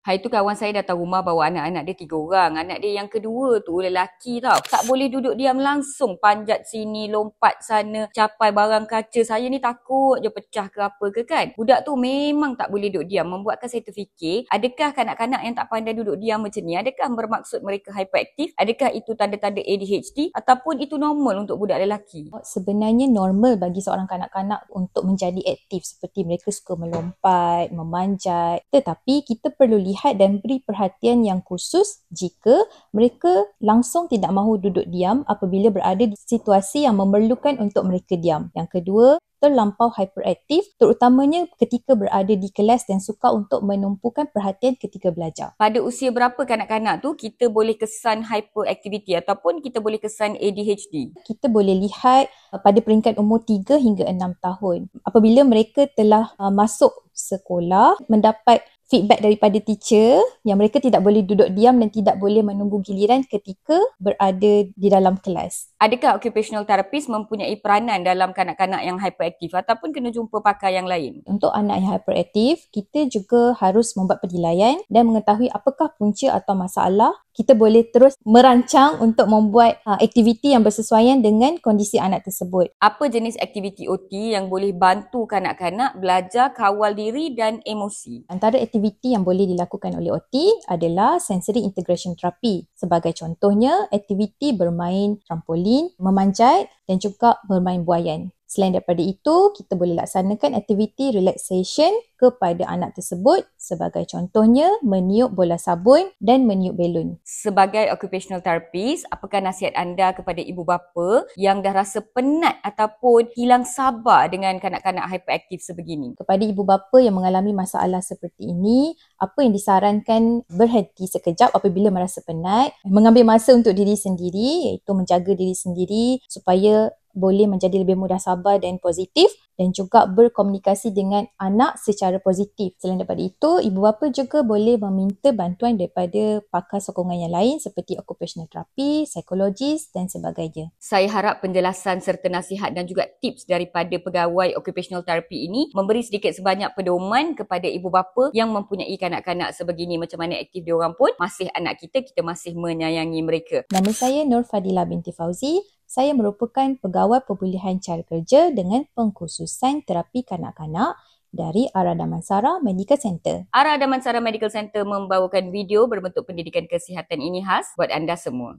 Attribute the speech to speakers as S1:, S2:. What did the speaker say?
S1: Hari tu kawan saya datang rumah bawa anak-anak dia 3 orang. Anak dia yang kedua tu lelaki tau. Tak boleh duduk diam, langsung panjat sini, lompat sana, capai barang kaca. Saya ni takut je pecah ke apa ke kan. Budak tu memang tak boleh duduk diam. Membuatkan saya terfikir, adakah kanak-kanak yang tak pandai duduk diam macam ni, adakah bermaksud mereka hyperaktif? Adakah itu tanda-tanda ADHD? Ataupun itu normal untuk budak lelaki?
S2: Sebenarnya normal bagi seorang kanak-kanak untuk menjadi aktif, seperti mereka suka melompat, memanjat. Tetapi kita perlu lihat dan beri perhatian yang khusus jika mereka langsung tidak mahu duduk diam apabila berada di situasi yang memerlukan untuk mereka diam. Yang kedua, terlampau hyperaktif, terutamanya ketika berada di kelas dan suka untuk menumpukan perhatian ketika belajar.
S1: Pada usia berapa kanak-kanak tu kita boleh kesan hyperactivity ataupun kita boleh kesan ADHD?
S2: Kita boleh lihat pada peringkat umur 3 hingga 6 tahun. Apabila mereka telah masuk sekolah, mendapat feedback daripada teacher yang mereka tidak boleh duduk diam dan tidak boleh menunggu giliran ketika berada di dalam kelas.
S1: Adakah occupational therapist mempunyai peranan dalam kanak-kanak yang hyperaktif ataupun kena jumpa pakar yang lain?
S2: Untuk anak yang hyperaktif, kita juga harus membuat penilaian dan mengetahui apakah punca atau masalah. Kita boleh terus merancang untuk membuat aktiviti yang bersesuaian dengan kondisi anak tersebut.
S1: Apa jenis aktiviti OT yang boleh bantu kanak-kanak belajar kawal diri dan emosi?
S2: Antara aktiviti yang boleh dilakukan oleh OT adalah sensory integration therapy. Sebagai contohnya, aktiviti bermain trampolin, memanjat dan juga bermain buaian. Selain daripada itu, kita boleh laksanakan aktiviti relaxation kepada anak tersebut. Sebagai contohnya, meniup bola sabun dan meniup belon.
S1: Sebagai occupational therapist, apakah nasihat anda kepada ibu bapa yang dah rasa penat ataupun hilang sabar dengan kanak-kanak hyperaktif sebegini?
S2: Kepada ibu bapa yang mengalami masalah seperti ini, apa yang disarankan, berhenti sekejap apabila merasa penat, mengambil masa untuk diri sendiri, iaitu menjaga diri sendiri supaya boleh menjadi lebih mudah sabar dan positif dan juga berkomunikasi dengan anak secara positif. Selain daripada itu, ibu bapa juga boleh meminta bantuan daripada pakar sokongan yang lain seperti occupational therapy, psikologis dan sebagainya.
S1: Saya harap penjelasan serta nasihat dan juga tips daripada pegawai occupational therapy ini memberi sedikit sebanyak pedoman kepada ibu bapa yang mempunyai kanak-kanak sebegini. Macam mana aktif diorang pun, masih anak kita, kita masih menyayangi mereka.
S2: Nama saya Nur Fadila binti Fauzi. Saya merupakan pegawai pemulihan cara kerja dengan pengkhususan terapi kanak-kanak dari Ara Damansara Medical Center.
S1: Ara Damansara Medical Center membawakan video berbentuk pendidikan kesihatan ini khas buat anda semua.